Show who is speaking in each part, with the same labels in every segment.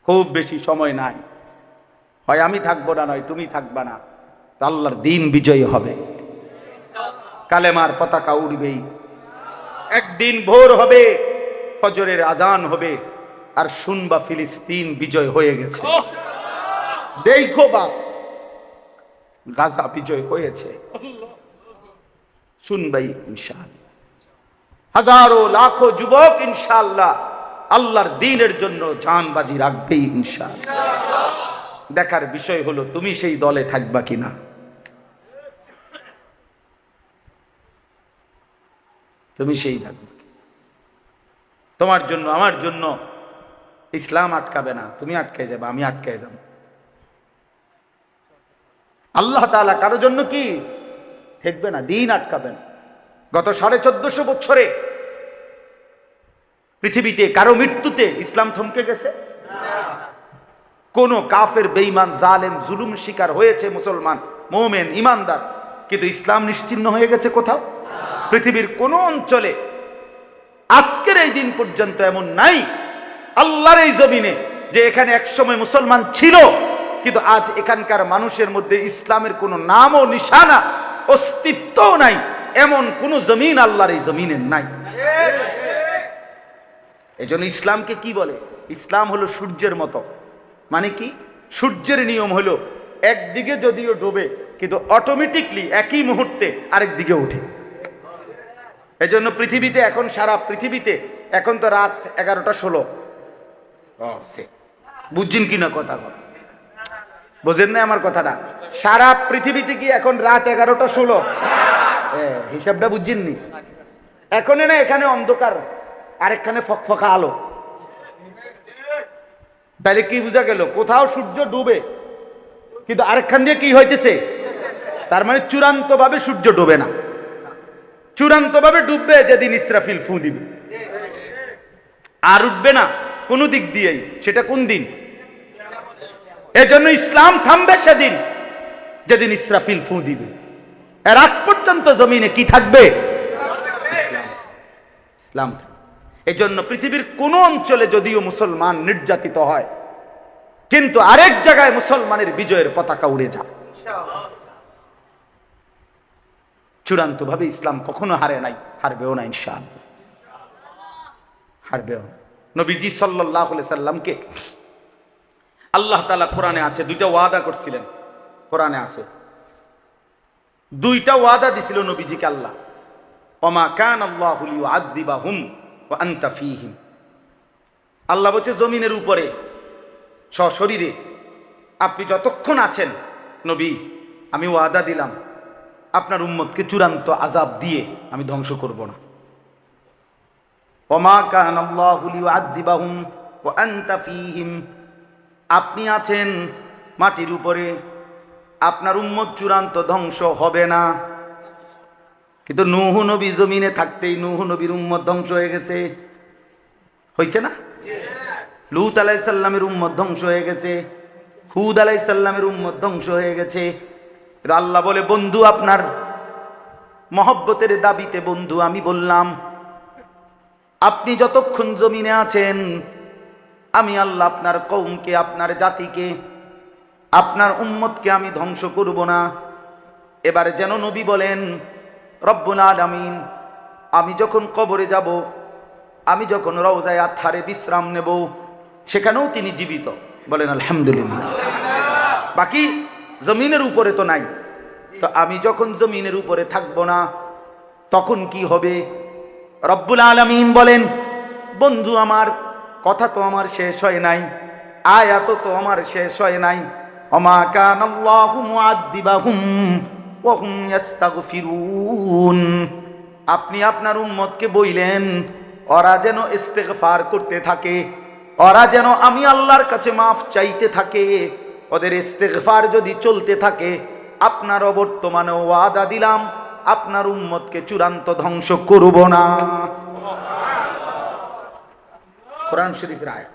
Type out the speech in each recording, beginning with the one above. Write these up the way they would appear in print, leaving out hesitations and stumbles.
Speaker 1: খুব বেশি সময় নাই, হয় আমি থাকবো না, নয় তুমি থাকবা না, তো আল্লাহর দিন বিজয়ী হবে, কালেমার পতাকা উড়বেই। একদিন ভোর হবে, ফজরের আজান হবে, আর শুনবা ফিলিস্তিন বিজয় হয়ে গেছে। দেখো বাপ, গাজা বিজয় হয়েছে, শুনবাই ইনশাআল্লাহ। হাজারো লাখো যুবক ইনশাআল্লাহ আল্লাহর দ্বীনের জন্য জানবাজি রাখবেই ইনশাআল্লাহ। দেখার বিষয় হলো তুমি সেই দলে থাকবা কিনা। তুমি সেই থাকবে, তোমার জন্য আমার জন্য ইসলাম আটকাবে না, তুমি আটকায় যাবে, আমি আটকায় যাব। আল্লাহ তাআলা কারো জন্য কি থাকবে না, দিন আটকাবে না। গত 1450 বছরে পৃথিবীতে কারো মৃত্যুতে ইসলাম থমকে গেছে? কোন কাফের, বেঈমান, জালেম, জুলুম শিকার হয়েছে মুসলমান, মুমিন, ইমানদার, কিন্তু ইসলাম নিশ্চিহ্ন হয়ে গেছে কোথাও? পৃথিবীর কোন অঞ্চলে আজকের এই দিন পর্যন্ত এমন নাই আল্লাহর এই জমিনে যে এখানে একসময় মুসলমান ছিল, কিন্তু আজ এখানকার মানুষের মধ্যে ইসলামের কোনো নাম ও নিশানা, অস্তিত্বও নাই, এমন কোন জমিন আল্লাহর এই জমিনের নাই। এজন্য ইসলামকে কি বলে? ইসলাম হলো সূর্যের মতো। মানে কি? সূর্যের নিয়ম হলো একদিকে যদিও ডোবে, কিন্তু অটোমেটিকলি একই মুহূর্তে আরেক দিকে ওঠে। এজন্য পৃথিবীতে এখন, সারা পৃথিবীতে এখন তো রাত 11টা 16। বুঝছেন কিনা কথা? বোঝেন না আমার কথাটা? সারা পৃথিবীতে কি এখন রাত 11টা 16? হিসাবটা বুঝছেননি? এখন না এখানে অন্ধকার, আরেকখানে ফকফকা আলো। তাহলে কি বোঝা গেল? কোথাও সূর্য ডুবে, কিন্তু আরেকখান দিয়ে কি হইতেছে? তার মানে চূড়ান্ত ভাবে সূর্য ডুবে না, চূড়ান্ত ভাবে ডুববে যেদিন ইসরাফিল ফু দিবে, আর উঠবে না কোন দিক দিয়েই। সেটা কোন দিন? এজন্য ইসলাম থামবে সেদিন যেদিন ইসরাফিল ফু দিবে। এর আগ পর্যন্ত জমিনে কি থাকবে? ইসলাম। এজন্য পৃথিবীর কোন অঞ্চলে যদিও মুসলমান নির্যাতিত হয়, কিন্তু আরেক জায়গায় মুসলমানের বিজয়ের পতাকা উড়ে যায়। চূড়ান্ত ভাবে ইসলাম কখনো হারে নাই, হারবেও না ইনশাআল্লাহ, হারবেও। নবীজি সাল্লাল্লাহু আলাইহি সাল্লামকে আল্লাহ তাআলা কোরআনে আছে দুইটা ওয়াদা করছিলেন। কোরআনে আছে দুইটা ওয়াদা দিছিল নবীজিকে আল্লাহ। ওমা কানাল্লাহু লিয়ুআযযিবাহুম ওয়া আনতা ফীহিম। আল্লাহ বলছে জমিনের উপরে সশরীরে আপনি যতক্ষণ আছেন নবী, আমি ওয়াদা দিলাম আপনার উম্মতকে চূড়ান্ত আযাব দিয়ে আমি ধ্বংস করব না। ওমা কানাল্লাহু লিয়ুআযযিবাহুম ওয়া আনতা ফীহিম। আপনি আছেন মাটির উপরে, আপনার উম্মত চূড়ান্ত ধ্বংস হবে না। কিন্তু নূহ নবী জমিনে থাকতেই নূহ নবীর উম্মত ধ্বংস হয়ে গেছে, হয়েছে না? লূত আলাইহিস সালামের উম্মত ধ্বংস হয়ে গেছে, হুদ আলাইহিস সালামের উম্মত ধ্বংস হয়ে গেছে। আল্লাহ বলে বন্ধু, আপনার মহব্বতের দাবিতে বন্ধু আমি বললাম আপনি যতক্ষণ জমিনে আছেন আমি আল্লাহ আপনার কওমকে, আপনার জাতিকে, আপনার উম্মতকে আমি ধ্বংস করব না। এবারে যেন নবী বলেন রব্বুল আলামিন, আমি যখন কবরে যাব, আমি যখন রওজায়ে আতহারে বিশ্রাম নেব, সেখানেও তিনি জীবিত। বলেন আলহামদুলিল্লাহ। বাকি জমিনের উপরে তো নাই, তো আমি যখন জমিনের উপরে থাকব না তখন কি হবে? রব্বুল আলামিন বলেন বন্ধু আমার, কথা তো আমার শেষ হয় নাই, আয়াত তো আমার শেষ হয় নাই। ওমা কানাল্লাহু মুআযযিবাহুম ওয়া হুম ইস্তাগফিরুন। আপনি আপনার উম্মতকে বইলেন ওরা যেন ইস্তেগফার করতে থাকে, ওরা যেন আমি আল্লাহর কাছে মাফ চাইতে থাকে। ওদের ইস্তেগফার যদি চলতে থাকে, আপনার বর্তমানে ওয়াদা দিলাম আপনার উম্মতকে চূড়ান্ত ধ্বংস করব না। কোরআন শরীফের আয়াত।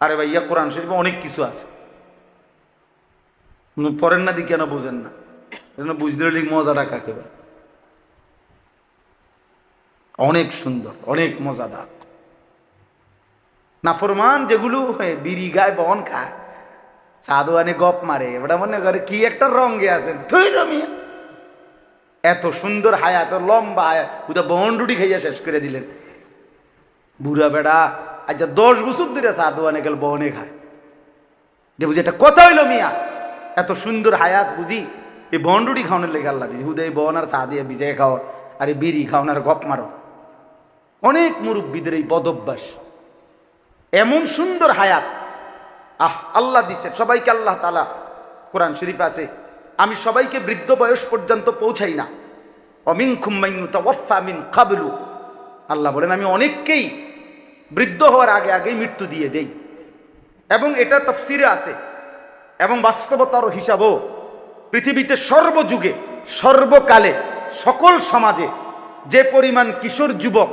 Speaker 1: আরে ভাইয়া, কোরআন শরীফে অনেক কিছু আছে, পড়েন না দিকে কেন বুঝেন না? বুঝলে মজাটা কাকে বলে? অনেক সুন্দর, অনেক মজাদার। নাফরমান যেগুলো বিড়ি গায় বন খায় সাধুয়ানে গপ মারে ওটা মনে করে কি একটা রঙে আছেন তুই রমিয়া এত সুন্দর হায়া এত লম্বা হায়া ওটা বন্ডুটি খাইয়া শেষ করে দিলেন বুড়া বেড়া আচ্ছা 10 বছর ধরে সাধুয়ানে গেল বনে খায় যে বুঝি এটা কথা হইল মিয়া এত সুন্দর হায়াত বুঝি এই বন্ডুটি খাওয়ানোর লেগে আল্লাহ দিয়েছি হুদে বন আর চা দিয়ে ভিজে খাও আর এই বিড়ি খাওয়ানোর গপ মারো অনেক মুরব্বীদের এই বদভ্যাস এমন সুন্দর হায়াত আল্লাহ দিচ্ছেন সবাইকে আল্লাহ তাআলা কোরআন শরীফ আছে আমি সবাইকে বৃদ্ধ বয়স পর্যন্ত পৌঁছাই না অমিনকুম মান ইউতাওয়াফা মিন ক্বাবলু আল্লাহ বলেন আমি অনেককেই বৃদ্ধ হওয়ার আগে আগেই মৃত্যু দিয়ে দেই এবং এটা তাফসিরে আছে এবং বাস্তবতার হিসাবও পৃথিবীতে সর্বযুগে সর্বকালে সকল সমাজে যে পরিমাণ কিশোর যুবক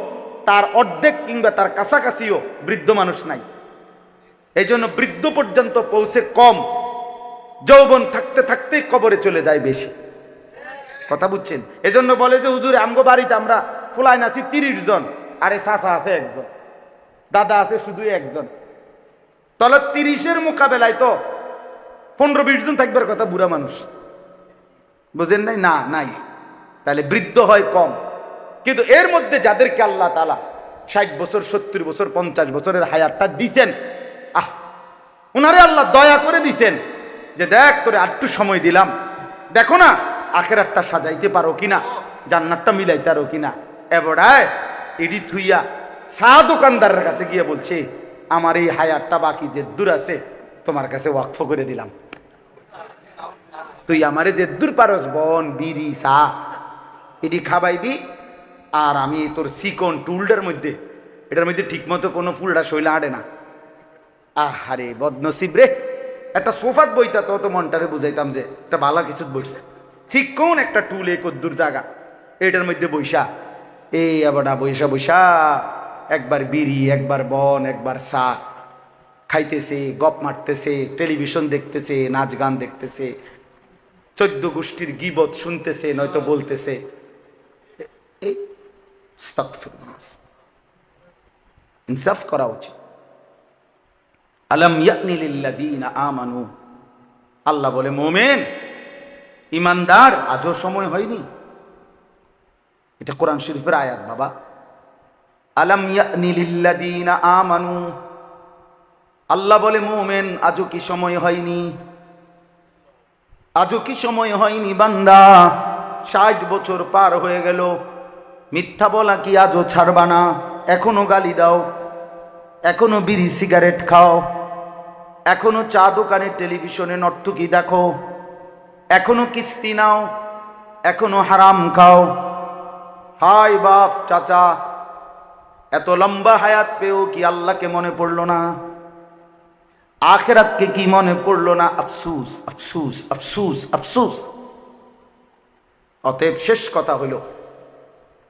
Speaker 1: তার অর্ধেক কিংবা তার কাছাকাছিও বৃদ্ধ মানুষ নাই এই জন্য বৃদ্ধ পর্যন্ত পৌঁছে কম যৌবন থাকতে থাকতেই কবরে চলে যায় বেশি কথা বুঝছেন এজন্য বলে যে হুজুর আমগো বাড়িতে আমরা ফুলাইন আছি 30 জন আরে চাচা আছে একজন দাদা আছে শুধু একজন তাহলে 30-এর মোকাবেলায় তো 15-20 জন থাকবার কথা বুড়া মানুষ বুঝেন নাই না নাই তাহলে বৃদ্ধ হয় কম কিন্তু এর মধ্যে যাদেরকে আল্লাহ তাআলা 60 বছর 70 বছর 50 বছরের হায়াতটা দিছেন উনারে আল্লাহ দয়া করে দিছেন যে দেখ তোরে একটু সময় দিলাম দেখো না আখিরাতটা সাজাইতে পারো কিনা জান্নাতটা মিলাইতে পারো কিনা এবড়ায় ইডি থুইয়া চা দোকানদারের কাছে গিয়ে বলছে আমার এই হায়াতটা বাকি যে দূর আছে তোমার কাছে ওয়াকফ করে দিলাম তুই আমারে যে দূর পারস বন বিড়ি চা এটি খাবাইবি আর আমি তোর সিকন টুলটার মধ্যে এটার মধ্যে ঠিকমতো কোনো ফুলটা শৈলা আড়ে না আহারে বদনসিব রে একটা সোফাত বইতা তো মনটারে বুঝাইতাম যে একটা ভালো কিছু বসছে চিকন একটা টুল এই কদ্দুর জায়গা এটার মধ্যে বৈশা এই আবার বৈশা বৈশা একবার বিড়ি একবার বন একবার চা খাইতেছে গপ মারতেছে টেলিভিশন দেখতেছে নাচ গান দেখতেছে 14 গোষ্ঠীর গীবত শুনতেছে নয়তো বলতেছে ইনসাফ করা উচিত আলাম ইয়ানি লিল্লাযীনা আমানু আল্লাহ বলে মুমিন ইমানদার আজও সময় হয়নি এটা কোরআন শরীফের আয়াত বাবা আলাম ইয়ানি লিল্লাযীনা আমানু আল্লাহ বলে মুমিন আজও কি সময় হয়নি আজও কি সময় হয়নি বান্দা 60 বছর পার হয়ে গেল মিথ্যা বলা কি আজও ছাড়বা না এখনো গালি দাও এখনো বিড়ি সিগারেট খাও এখনো চা দোকানে টেলিভিশনে নর্তকী দেখো এখনো কিস্তি নাও এখনো হারাম খাও হাই বাপ চাচা এত লম্বা হায়াত পেও কি আল্লাহকে মনে পড়লো না আখিরাতকে কি মনে পড়লো না আফসুস আফসুস আফসুস আফসুস অতএব শেষ কথা হলো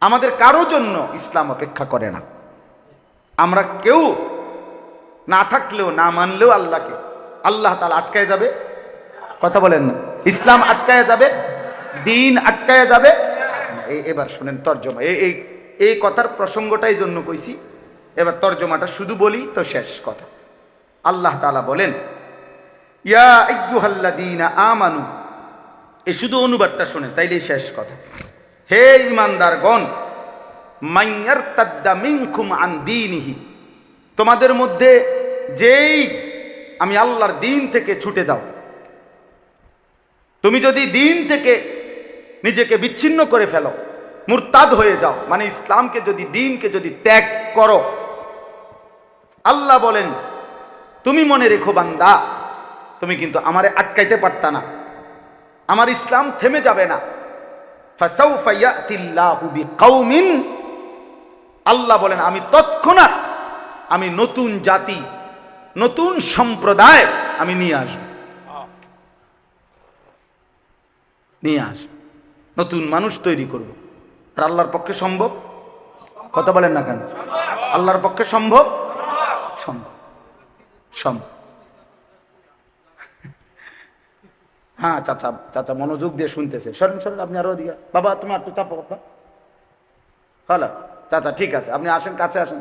Speaker 1: আমাদের কারো জন্য ইসলাম অপেক্ষা করে না আমরা কেউ না থাকলেও না মানলেও আল্লাহকে আল্লাহ তাআলা আটকায় যাবে কথা বলেন না ইসলাম আটকায় যাবে দিন আটকায় যাবে এবার শুনেন তর্জমা এই কথার প্রসঙ্গটাই জন্য কইছি এবার তর্জমাটা শুধু বলি তো শেষ কথা আল্লাহ তাআলা বলেন ইয়া আইয়ুহাল্লাযীনা আমানু এই শুধু অনুবাদটা শুনেন তাইলেই শেষ কথা হে ঈমানদারগণ মান ইয়ারতাদ্দা মিনকুম আন দীনিহি তোমাদের মধ্যে যেই আমি আল্লাহর দিন থেকে ছুটে যাও তুমি যদি দিন থেকে নিজেকে বিচ্ছিন্ন করে ফেলো মুরতাদ হয়ে যাও মানে ইসলামকে যদি দিনকে যদি ত্যাগ করো আল্লাহ বলেন তুমি মনে রেখো বান্দা তুমি কিন্তু আমারে আটকাইতে পারতা না আমার ইসলাম থেমে যাবে না ফাসাউফা ইয়াতিল্লাহু বিকাউমিন আল্লাহ বলেন আমি তৎক্ষণাৎ আমি নতুন জাতি নতুন সম্প্রদায় আমি নিয়ে আসব নতুন মানুষ তৈরি করব আর আল্লাহর পক্ষে সম্ভব কথা বলেন না কেন আল্লাহর পক্ষে সম্ভব সম্ভব সম্ভব হ্যাঁ চাচা চাচা মনোযোগ দিয়ে শুনতেছে সরেন সরেন আপনি আরো দিকে বাবা তুমি একটু চাপো বাবা হ্যালো চাচা ঠিক আছে আপনি আসেন কাছে আসেন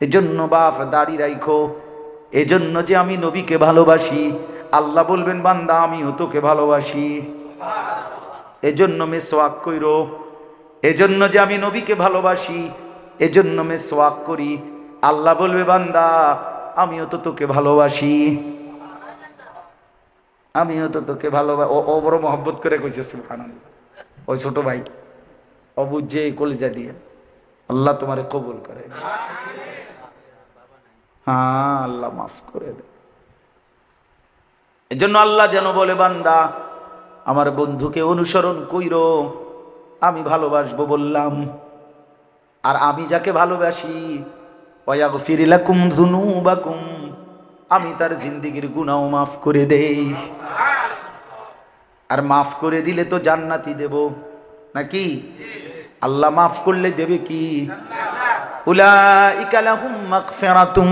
Speaker 1: এজন্য বাপ দাড়ি রাখো, এজন্য যে আমি নবীকে ভালোবাসি। আল্লাহ বলবেন বান্দা আমিও তোকে ভালোবাসি, এজন্য মেসওয়াক কইরো। এজন্য যে আমি নবীকে ভালোবাসি, এজন্য মেসওয়াক করি। আল্লাহ বলবে বান্দা আমিও তো তোকে ভালোবাসি, আমিও তো তোকে ভালোবাসি। ও বড় মহব্বত করে কইছে সুবহানাল্লাহ। ওই ছোট ভাই অবুঝে কলিজা দিয়ে, আল্লাহ তোমারে কবুল করে। হ্যাঁ, আল্লাহ মাফ করে দেয়। এজন্য আল্লাহ যেন বলে বান্দা আমার বন্ধুকে অনুসরণ কইরো, আমি ভালোবাসবো বললাম। আর আমি যাকে ভালোবাসি ওয়াগফির লাকুম যুনুবাকুম, আমি তার জিন্দেগীর গুনাহ মাফ করে দেই। আর মাফ করে দিলে তো জান্নাতি দেব নাকি? আল্লাহ মাফ করলে দেবে কি? উলাইকা লাহুম মাগফিরাতুম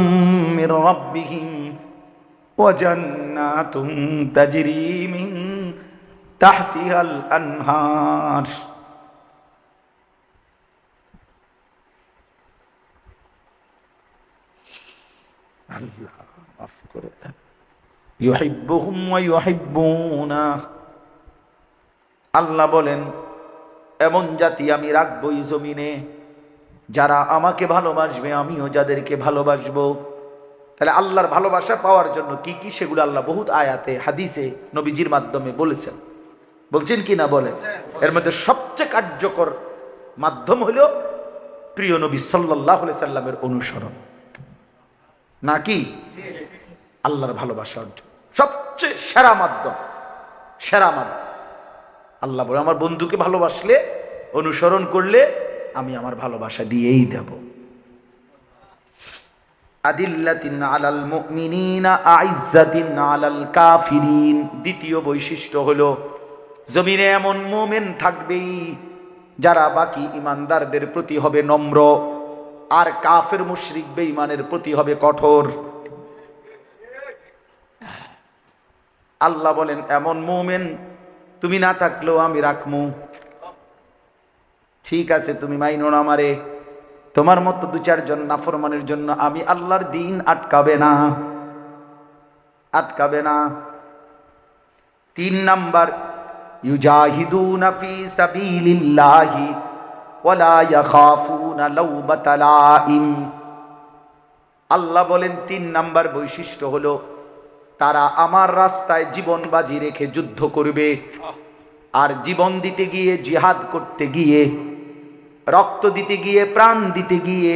Speaker 1: মির রাব্বিহিম ওয়া জান্নাতুম তাজরি মিন তাহতিহাল আনহার। আল্লাহ মাফ করে দেন। ইউহিব্বুহুম ওয়া ইউহিব্বুনাহ। আল্লাহ বলেন এমন জাতি আমি রাখবো এই জমিনে যারা আমাকে ভালোবাসবে, আমিও যাদেরকে ভালোবাসবো। তাহলে আল্লাহর ভালোবাসা পাওয়ার জন্য কি কি সেগুলো আল্লাহ বহুত আয়াতে হাদিসে নবীজির মাধ্যমে বলেছেন। বলছেন কি না বলেন? এর মধ্যে সবচেয়ে কার্যকর মাধ্যম হলো প্রিয় নবী সাল্লাল্লাহু আলাইহি সাল্লামের অনুসরণ, নাকি আল্লাহর ভালোবাসা অর্জন সবচেয়ে সেরা মাধ্যম, সেরা মাধ্যম। আল্লাহ বলে আমার বন্ধুকে ভালোবাসলে, অনুসরণ করলে আমি আমার ভালোবাসা দিয়েই দেব। আদিল্লাতিন আলাল মুমিনিনা আইজ্জাতিন আলাল কাফিরিন। দ্বিতীয় বৈশিষ্ট্য হলো জমিনে এমন মুমিন থাকবেই যারা বাকি ইমানদারদের প্রতি হবে নম্র, আর কাফের মুশরিক বেঈমানের প্রতি হবে কঠোর। আল্লাহ বলেন এমন মুমিন তুমি না থাকলেও আমি রাখমু। ঠিক আছে তুমি মাইনো না আমারে, তোমার মতো দু চারজন নাফরমানের জন্য আমি আল্লাহর দিন আটকাবে না, আটকাবে না। 3 নাম্বার ইউজাহিদুনা ফি সাবিলিল্লাহি ওয়ালা ইয়াখাফুনা লাওমাতা লাইম। আল্লাহ বলেন 3 নাম্বার বৈশিষ্ট্য হলো তারা আমার রাস্তায় জীবন বাজি রেখে যুদ্ধ করবে। আর জীবন দিতে গিয়ে, জিহাদ করতে গিয়ে, রক্ত দিতে গিয়ে, প্রাণ দিতে গিয়ে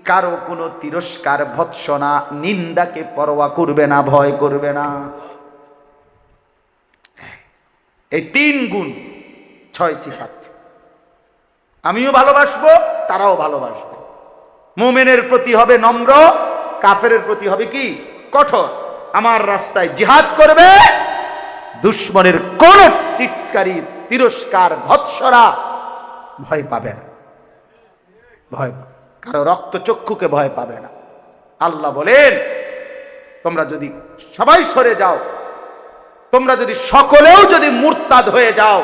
Speaker 1: কারো কোনো তিরস্কার, ভৎসনা, নিন্দাকে পরোয়া করবে না, ভয় করবে না। এই 3 গুণ, 6 সিফাত। আমিও ভালোবাসবো, তারাও ভালোবাসবে। মুমিনের প্রতি হবে নম্র, কাফেরের প্রতি হবে কি? কঠোর। আমার রাস্তায় জিহাদ করবে, দুশমনের কোন চিৎকারী, তিরস্কার, ভৎসরা ভয় পাবে না, ভয় কারো রক্তচক্ষুকে ভয় পাবে না। আল্লাহ বলেন তোমরা যদি সবাই সরে যাও, তোমরা যদি সকলেও যদি মুরতাদ হয়ে যাও,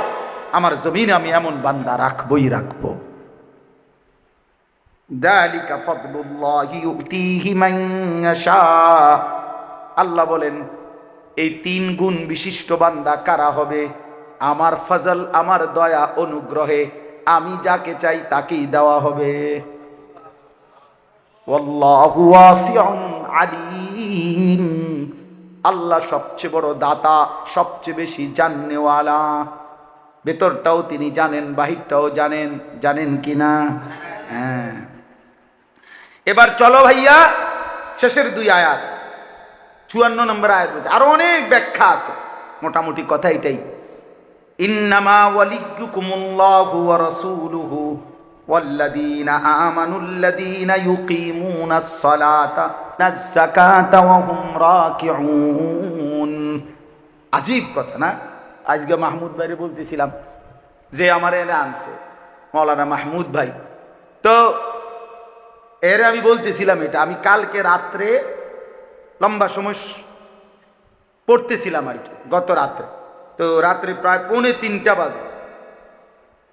Speaker 1: আমার জমিনে আমি এমন বান্দা রাখবই রাখবো। যালিকা ফাদলুল্লাহি ইউতিহি মান ইয়াশা। আল্লাহ বলেন এই 3 গুণ বিশিষ্ট বান্দা কারা হবে? আমার ফজল, আমার দয়া, অনুগ্রহে আমি যাকে চাই তাকেই দেওয়া হবে। ওয়াল্লাহু ওয়াসিউন আলিম। আল্লাহ সবচেয়ে বড় দাতা, সবচেয়ে বেশি জানেওয়ালা। ভেতরটাও তিনি জানেন, বাহিরটাও জানেন। জানেন কি না? হ্যাঁ। এবার চলো ভাইয়া শেষের 2 আয়াত, 54 নম্বর আয়াত। আরো অনেক ব্যাখ্যা আছে, মোটামুটি কথা এটাই। ইন্নামা ওয়ালিয়্যুকুমুল্লাহু ওয়া রাসূলুহু ওয়াল্লাযীনা আমানুল্লাযীনা ইউকিমুনাস সালাতা ওয়াজ যাকাতা ওয়া হুম রাকিউন। আজীব কথা না? আজকে মাহমুদ ভাইরে বলতেছিলাম যে আমার এনে আনছে মাওলানা মাহমুদ ভাই, তো এর আমি বলতেছিলাম এটা আমি কালকে রাত্রে লম্বা সময় পড়তেছিলাম আর কি, গত রাত্রে। তো রাত্রে প্রায় 2:45 বাজে,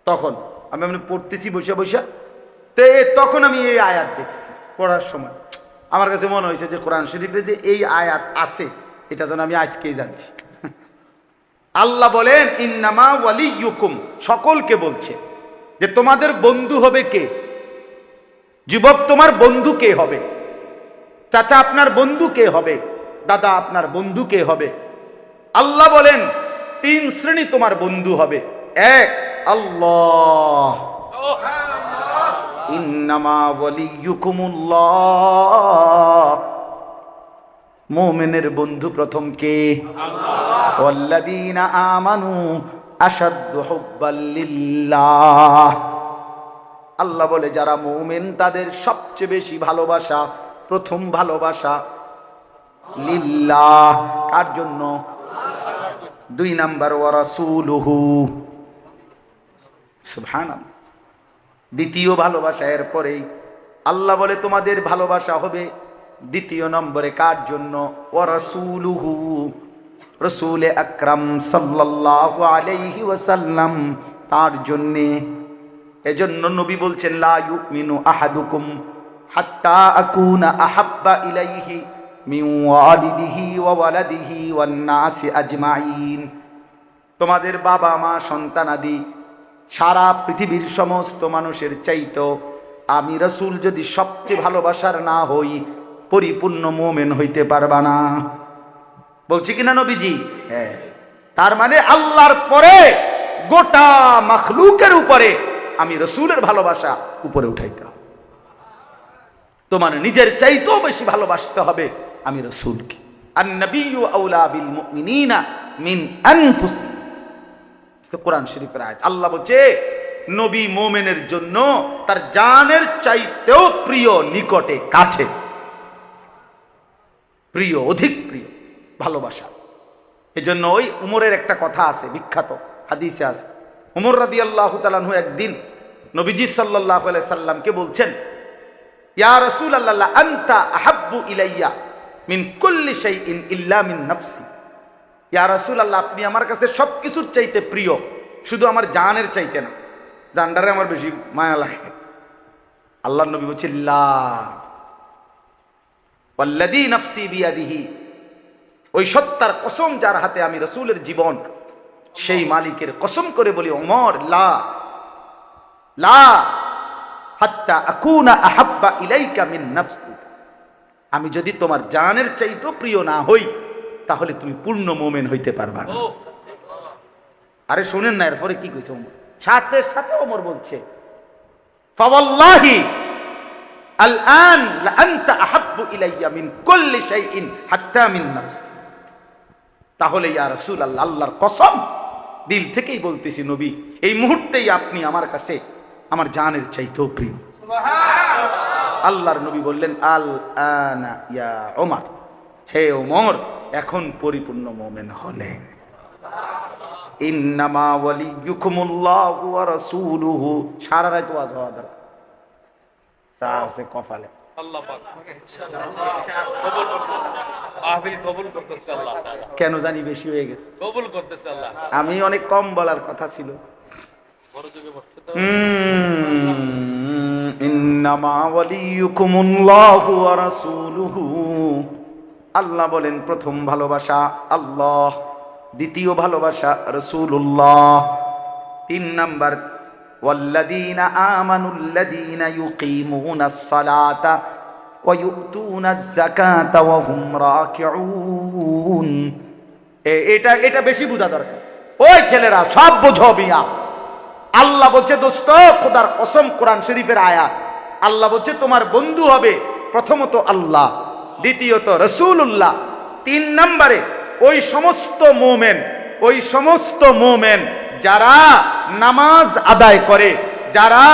Speaker 1: তখন আমি পড়তেছি বসে বসে। তো তখন আমি এই আয়াত দেখছি পড়ার সময় আমার কাছে মনে হয়েছে যে কোরআন শরীফে যে এই আয়াত আছে এটা যেন আমি আজকেই জানছি। আল্লাহ বলেন ইন্নামা ওয়ালিয়ুকুম, সকলকে বলছে যে তোমাদের বন্ধু হবে কে? যুবক তোমার বন্ধু কে হবে? চাচা আপনার বন্ধু কে হবে? দাদা আপনার বন্ধু কে হবে? আল্লাহ বলেন 3 শ্রেণী তোমার বন্ধু হবে। এক, আল্লাহ, ইন্নামা ওয়ালিয়ুকুমুল্লাহ, মুমিনের বন্ধু প্রথম কে? আল্লাহ। ওয়াল্লাযীনা আমানু আশাদ্দু হুব্বাল লিল্লাহ, আল্লাহ বলে যারা মুমিন তাদের সবচেয়ে বেশি ভালোবাসা, প্রথম ভালোবাসা লিল্লাহ, কার জন্য? 2 নাম্বার ওয়া রাসূলুহু, সুবহানাল্লাহ, দ্বিতীয় ভালোবাসা এর পরেই আল্লাহ বলে তোমাদের ভালোবাসা হবে দ্বিতীয় নম্বরে কার জন্য? ওয়া রাসূলুহু, রাসূল আকরাম সাল্লাল্লাহু আলাইহি ওয়াসাল্লাম, তার জন্য। এজন্য নবী বলছেন লা ইউমিনু আহাদুকুম হাত্তা আকুনা আহাব্বা ইলাইহি মিন ওয়ালিদিহি ওয়া ওয়ালাদিহি ওয়ান নাসি আজমাইন, তোমাদের বাবা মা সন্তানাদি সারা পৃথিবীর সমস্ত মানুষের চাইতো আমি রাসূল যদি সবচেয়ে ভালোবাসার না হই পরিপূর্ণ মুমিন হইতে পারবা না। বলছি কিনা নবীজি? হ্যাঁ। তার মানে আল্লাহর পরে গোটা মাখলুকের উপরে আমি রাসূলের ভালোবাসা উপরে উঠাইতে হবে। তোমার নিজের চাইতেও বেশি ভালোবাসতে হবে আমি রাসূলকে। আন-নাবিয়্যু আওলা বিল মুমিনিনা মিন আনফুসিহিম, কোরআন শরীফের আয়াত। আল্লাহ বলছে নবী মুমিনের জন্য তার জানের চাইতেও প্রিয়, নিকটে, কাছে, প্রিয়, অধিক প্রিয় ভালোবাসা। এজন্য ওই উমরের একটা কথা আছে, বিখ্যাত হাদিসে আছে। উমর রাদিয়াল্লাহু তাআলা আনহু একদিন নবীজি সাল্লাল্লাহু আলাইহি সাল্লামকে বলছেন ইয়া রাসূলুল্লাহ আনতা আহাব্বু ইলাইয়া মিন কুল্লি শাইইন ইল্লা মিন নাফসি, ইয়া রাসূলুল্লাহ আপনি আমার কাছে সবকিছুর চাইতে প্রিয়, শুধু আমার জানের চাইতে না, জানটারে আমার বেশি মায়া লাগে। আল্লাহর নবী বলছেন লা ওয়াল্লাযী নাফসি বিয়াদিহি, ওই সত্তার কসম যার হাতে আমি রাসূলের জীবন, সেই মালিকের কসম করে বলি ওমর লা লা হাত্তা আকুনা আহাব্বা ইলাইকা মিন নাফসি, আমি যদি তোমার জানের চাইতেও প্রিয় না হই তাহলে তুমি পূর্ণ মুমিন হইতে পারবা না। আরে শুনেন না এরপরে কি কইছে ওমর, সাথে সাথে ওমর বলছে ফাওয়াল্লাহি আলআন লা আনতা আহাব্বু ইলাইয়া মিন কুল্লি শাইইন হাত্তা মিন নাফসি, তাহলে ইয়া রাসূলুল্লাহ আল্লাহর কসম দিল থেকেই বলতেছি নবী এই মুহূর্তেই আপনি আমার কাছে আমার জানের চাইতেও প্রিয়। সুবহানাল্লাহ। আল্লাহর নবী বললেন আল আনা ইয়া ওমর, হে ওমর এখন পরিপূর্ণ মুমিন হলে। ইন্নামা ওয়ালিয়ুকুমুল্লাহু ওয়া রাসূলুহু, সারা রাত ওয়াজ হওয়া দরকার, তা আছে কপালে। আল্লাহ পাক কবুল করতেছে, মাহফিল কবুল করতেছে আল্লাহ তাআলা, কেন জানি বেশি হয়ে গেছে, কবুল করতেছে আল্লাহ। আমি অনেক কম বলার কথা ছিল। ইন্নামা ওয়ালিয়ুকুমুল্লাহু ওয়া রাসূলুহু, আল্লাহ বলেন প্রথম ভালোবাসা আল্লাহ, দ্বিতীয় ভালোবাসা রাসূলুল্লাহ, 3 নাম্বার ওয়াল্লাযীনা আমানুল্লাযীনা ইউকিমুনাস সালাতা ওয়া ইউতুনাজ যাকাতা ওয়া হুম রাকিউন। এটা বেশি বোঝা দরকার। ওই ছেলেরা সব বুঝো মিয়া। আল্লাহ বলছে দোস্ত খোদার কসম, কোরআন শরীফের আয়াত, আল্লাহ বলছে তোমার বন্ধু হবে প্রথমত আল্লাহ, দ্বিতীয়ত রাসূলুল্লাহ, 3 নম্বরে ওই সমস্ত মুমিন যারা নামাজ আদায় করে, যারা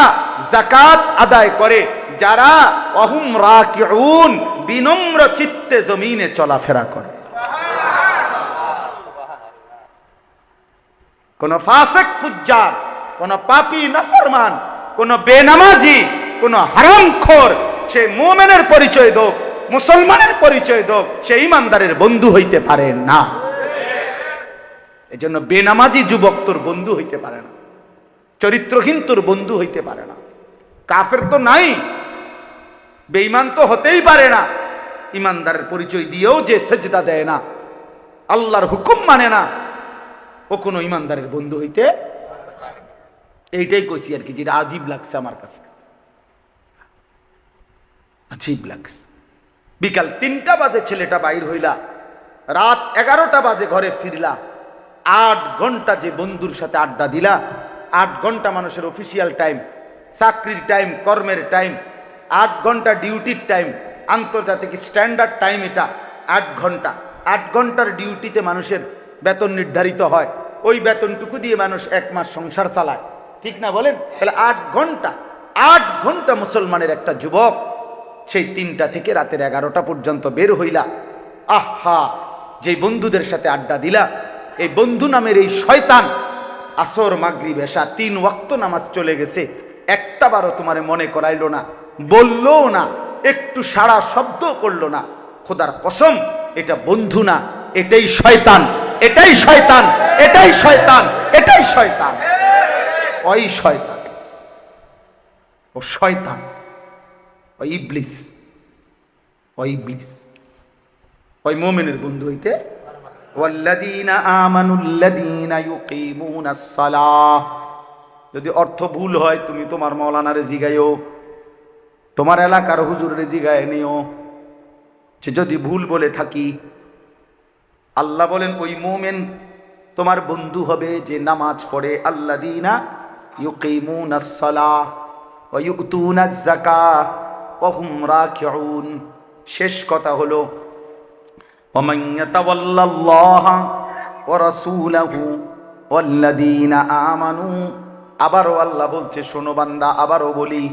Speaker 1: যাকাত আদায় করে, যারা ওয়াহুম রাকিউন বিনম্র চিত্তে জমিনে চলাফেরা করে। কোন ফাসিক ফুজ্জার, কোন পাপী নাফরমান, কোন বেনামাজি, কোন হারামখোর সে মুমিনের পরিচয় দোক, মুসলমানের পরিচয় দোক, সে ইমানদারের বন্ধু হইতে পারে না। এজন্য বেনামাজি যুবক তোর বন্ধু হইতে পারে না, চরিত্রহীন তোর বন্ধু হইতে পারে না। কাফের তো নাই, বেঈমান তো হতেই পারে না। ইমানদারের পরিচয় দিয়েও যে সেজদা দেয় না, আল্লাহর হুকুম মানে না, ও কোনো ইমানদারের বন্ধু হইতে, এইটাই কইছি আর কি, যেটা আজীব লাগছে আমার কাছে, আজীব লাগছে। বিকাল 3টা বাজে ছেলেটা বাইর হইলা, রাত 11টা বাজে ঘরে ফিরলা, 8 ঘন্টা যে বন্ধুর সাথে আড্ডা দিলা। 8 ঘন্টা মানুষের অফিসিয়াল টাইম, চাকরির টাইম, কর্মের টাইম, 8 ঘন্টা ডিউটির টাইম, আন্তর্জাতিক স্ট্যান্ডার্ড টাইম এটা 8 ঘন্টা। 8 ঘন্টার ডিউটিতে মানুষের বেতন নির্ধারিত হয়, ওই বেতনটুকু দিয়ে মানুষ 1 মাস সংসার চালায়, ঠিক না বলেন? তাহলে 8 ঘন্টা মুসলমানের একটা যুবক সেই 3টা থেকে রাতের 11টা পর্যন্ত বের হইলা। আহা, যে বন্ধুদের সাথে আড্ডা দিলা, এই বন্ধু নামের এই শয়তান আসর মাগরিব এশা 3 ওয়াক্ত নামাজ চলে গেছে, একটা বারও তোমারে মনে করাইলো না, বললো না, একটু সারা শব্দ করলো না। খোদার কসম, এটা বন্ধু না, এটাই শয়তান, এটাই শয়তান, এটাই শয়তান, এটাই শয়তান। ওই শয়তান, ও শয়তান, ওই ইবলিস, ওই ইবলিস, ওই মুমিনের বন্ধু হইতে। ওয়াল্লাযীনা আমানুল্লাযীনা ইউকিমুনাস সালাহ। যদি অর্থ ভুল হয় তুমি তোমার মাওলানারে জিগাইও, তোমার এলাকার হুজুরের জিগায় নিও, যে যদি ভুল বলে থাকি। আল্লাহ বলেন ওই মুমিন তোমার বন্ধু হবে যে নামাজ পড়ে। আল্লাযীনা ইউকিমুনাস সালাহ ওয়া ইউতুনাজ যাকাত ওয়া হুম রাকিউন। শেষ কথা হলো ومن يتول الله ورسوله والذين آمنوا। আবারও আল্লাহ বলছে, শোনো বান্দা, আবারও বলি,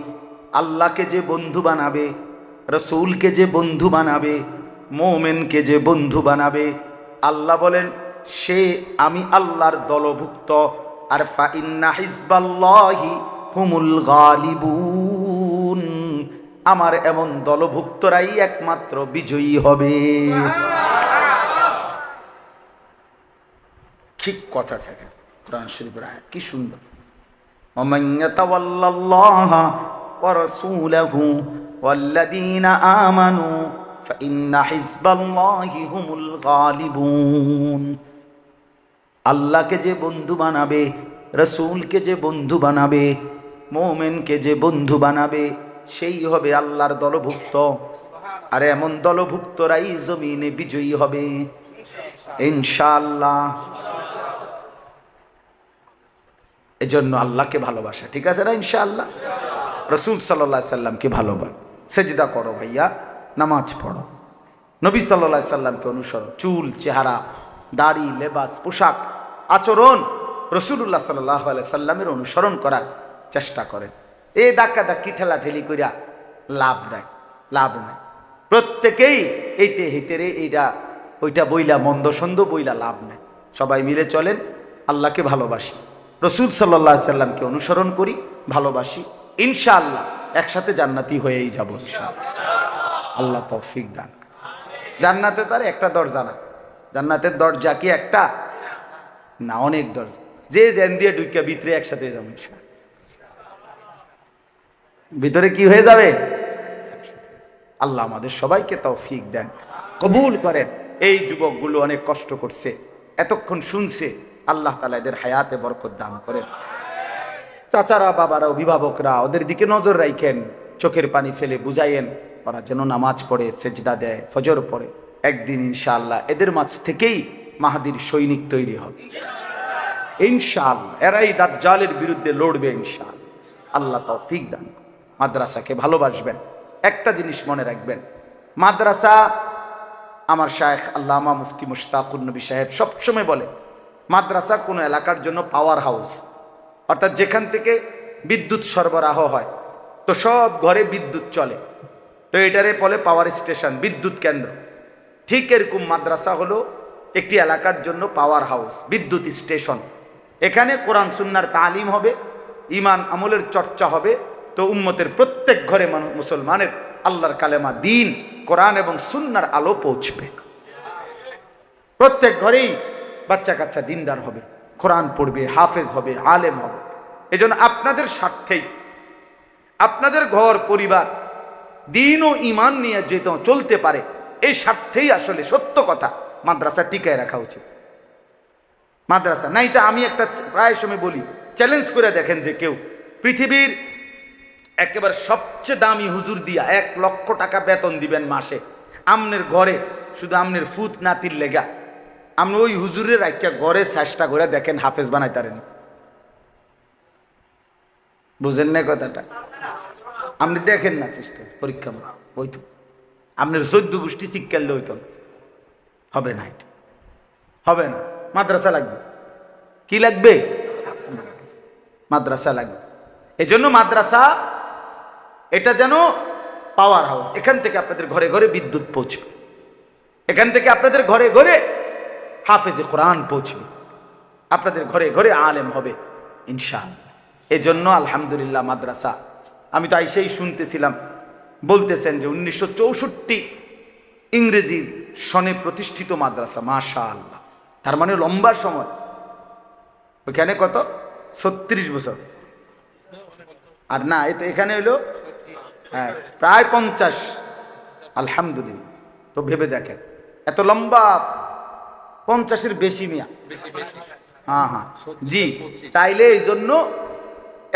Speaker 1: আল্লাহকে যে বন্ধু বানাবে, রসুলকে যে বন্ধু বানাবে, মুমিনকে যে বন্ধু বানাবে, আল্লাহ বলেন সে আমি আল্লাহর দলভুক্ত। আর ফা ইন্না হিজবাল্লাহি হুমুল গালিবুন, আমার এমন দলভুক্তরাই একমাত্র বিজয়ী হবে। ঠিক কথা থাকে কোরআন শরীফের আয়াত, কি সুন্দর। ওমান ইয়াতাওয়াল্লাল্লাহা ওয়া রাসূলাহু ওয়াল্লাযীনা আমানু ফাইন্না হিজবাল্লাহি হুমুল গালিবুন। আল্লাহকে যে বন্ধু বানাবে, রাসূলকে যে বন্ধু বানাবে, মুমিনকে যে বন্ধু বানাবে, সেই হবে আল্লাহর দলভুক্ত। আর এমন দলভুক্তরাই জমিনে বিজয়ী হবে ইনশাআল্লাহ। এজন্য আল্লাহকে ভালোবাসা, ঠিক আছে না? ইনশাআল্লাহ রাসূল সাল্লাল্লাহু আলাইহি সাল্লামকে ভালোবাসো, সেজদা করো ভাইয়া, নামাজ পড়ো, নবী সাল্লাল্লাহু আলাইহি সাল্লামকে অনুসরণ, চুল, চেহারা, দাড়ি, লেবাস, পোশাক, আচরণ রাসূলুল্লাহ সাল্লাল্লাহু আলাইহি সাল্লামের অনুসরণ করার চেষ্টা করেন। এই ধাক্কা ধাক্কি ঠেলা ঠেলি কইরা লাভ নাই, লাভ নাই। প্রত্যেকেই এইতে হেতেরে এইটা ওইটা বইলা, মন্দ সন্দ বইলা লাভ নাই। সবাই মিলে চলেন, আল্লাহকে ভালোবাসি, রাসূল সাল্লাল্লাহু আলাইহি সাল্লামকে অনুসরণ করি, ভালোবাসি, ইনশাআল্লাহ একসাথে জান্নাতি হয়েই যাব ইনশাআল্লাহ। আল্লাহ তৌফিক দান। জান্নাতে তার একটা দরজা না, জান্নাতের দরজা কি একটা না, অনেক দরজা। যে জেন দিয়ে ঢুকিয়া ভিতরে একসাথে যাবো ইনশাআল্লাহ। ভিতরে কি হয়ে যাবে? আল্লাহ আমাদের সবাইকে তৌফিক দেন, কবুল করেন। এই যুবকগুলো অনেক কষ্ট করছে, এতক্ষণ শুনছে, আল্লাহ তাআলা এদের হায়াতে বরকত দান করেন। চাচারা, বাবারা, অভিভাবকরা ওদের দিকে নজর রাখেন, চোখের পানি ফেলে বুঝাইয়েন, ওরা যেন নামাজ পড়ে, সেজদা দেয়, ফজর পড়ে। একদিন ইনশাআল্লাহ এদের মাঝ থেকেই মাহদীর সৈনিক তৈরি হবে ইনশাআল্লাহ। এরাই দাজ্জালের বিরুদ্ধে লড়বে ইনশাআল্লাহ। আল্লাহ তৌফিক দান। মাদ্রাসাকে ভালোবাসবেন। একটা জিনিস মনে রাখবেন, মাদ্রাসা, আমার শায়েখ আল্লামা মুফতি মুশতাকুর নবী সাহেব সবসময় বলে, মাদ্রাসা কোনো এলাকার জন্য পাওয়ার হাউস, অর্থাৎ যেখান থেকে বিদ্যুৎ সরবরাহ হয়, তো সব ঘরে বিদ্যুৎ চলে, তো এটারে বলে পাওয়ার স্টেশন, বিদ্যুৎ কেন্দ্র। ঠিক এরকম মাদ্রাসা হলো একটি এলাকার জন্য পাওয়ার হাউস, বিদ্যুৎ স্টেশন। এখানে কোরআন সুন্নাহর তালিম হবে, ঈমান আমলের চর্চা হবে, তো উম্মতের প্রত্যেক ঘরে মুসলমানের আল্লাহর কালেমা, দ্বীন, কোরআন এবং সুন্নাহর আলো পৌঁছবে। প্রত্যেক ঘরেই বাচ্চা কাচ্চা দিনদার হবে, কোরআন পড়বে, হাফেজ হবে, আলেম হবে। এজন্য আপনাদের স্বার্থেই আপনাদের ঘর পরিবার দিন ও ইমান নিয়ে যেত চলতে পারে, এই স্বার্থেই আসলে সত্য কথা মাদ্রাসা টিকায় রাখা উচিত। মাদ্রাসা নাই তা আমি একটা প্রায় সময় বলি, চ্যালেঞ্জ করে দেখেন যে কেউ পৃথিবীর একেবারে সবচেয়ে দামি হুজুর দিয়া 1 লক্ষ টাকা বেতন দিবেন মাসে, আমনের ঘরে শুধু আমনের ফুত নাতির লেগা, আপনি ওই হুজুরের রাখিয়া ঘরে চেষ্টা করে দেখেন হাফেজ বানাই তারেন। বুঝেন না কথাটা? আপনি দেখেন না চেষ্টা পরীক্ষা হইতো, আপনার 14 গোষ্ঠী শিক্ষালে হইত না, হবে না, এটা হবে না। মাদ্রাসা লাগবে। কি লাগবে? মাদ্রাসা লাগবে। এজন্য মাদ্রাসা এটা যেন পাওয়ার হাউস। এখান থেকে আপনাদের ঘরে ঘরে বিদ্যুৎ পৌঁছবে, এখান থেকে আপনাদের ঘরে ঘরে হাফেজে কোরআন পৌঁছবে, আপনাদের ঘরে ঘরে আলেম হবে ইনশাআল্লাহ। এজন্য আলহামদুলিল্লাহ মাদ্রাসা, আমি তো আইসেই শুনতেছিলাম বলতেছেন যে 1964 ইংরেজি সনে প্রতিষ্ঠিত মাদ্রাসা, মাশাআল্লাহ। তার মানে লম্বা সময়। ওইখানে কত 36 বছর, আর না এই তো এখানে হইলো হ্যাঁ প্রায় 50। আলহামদুলিল্লাহ। তো ভেবে দেখেন এত লম্বা, 50-এর বেশি মিয়া। হ্যাঁ হ্যাঁ জি, তাইলে এই জন্য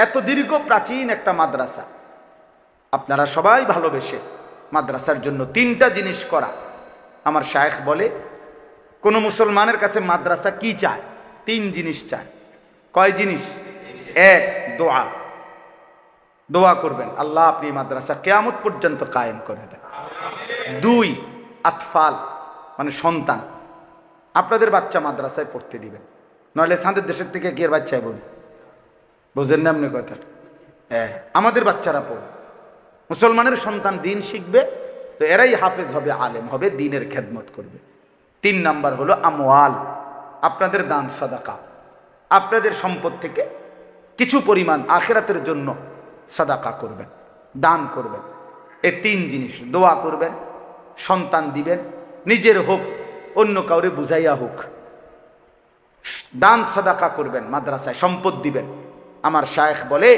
Speaker 1: এত দীর্ঘ প্রাচীন একটা মাদ্রাসা। আপনারা সবাই ভালোবেসে মাদ্রাসার জন্য 3টা জিনিস করা। আমার শায়েখ বলে কোন মুসলমানের কাছে মাদ্রাসা কি চায়? 3 জিনিস চায়। কয় জিনিস? 1 দোয়া, দোয়া করবেন আল্লাহ আপনি মাদ্রাসা কিয়ামত পর্যন্ত কায়েম করে দেন। 2 আতফাল মানে সন্তান, আপনাদের বাচ্চা মাদ্রাসায় পড়তে দিবেন, নইলে সাঁদের দেশের থেকে গিয়ে বাচ্চায় বলি। বুঝেন না আপনি কথা? আমাদের বাচ্চারা পড়ে, মুসলমানের সন্তান দিন শিখবে, তো এরাই হাফেজ হবে, আলেম হবে, দিনের খেদমত করবে। 3 নাম্বার হলো আমওয়াল, আপনাদের দান সাদাকা, আপনাদের সম্পদ থেকে কিছু পরিমাণ আখিরাতের জন্য সাদাকা করবেন, দান করবেন। এই 3 জিনিস, দোয়া করবেন, সন্তান দিবেন, নিজের হোক অন্য কাউরে বুঝাইয়া হোক, দান সাদাকা করবেন, মাদ্রাসায় সম্পদ দিবেন। আমার শায়েখ বলে,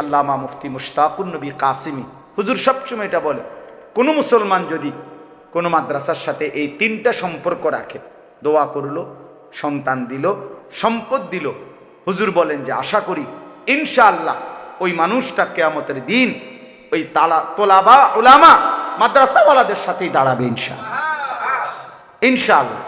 Speaker 1: আল্লামা মুফতি মুশতাকুন নবী কাসিমি হুজুর সবসময় এটা বলে, কোনো মুসলমান যদি কোনো মাদ্রাসার সাথে এই 3টা সম্পর্ক রাখে, দোয়া করলো, সন্তান দিল, সম্পদ দিল, হুজুর বলেন যে আশা করি ইনশাআল্লাহ ওই মানুষটা কিয়ামতের দিন ওই তোলাবা উলামা মাদ্রাসাওয়ালাদের সাথেই দাঁড়াবে ইনশাআল্লাহ। ইনশাআল্লাহ।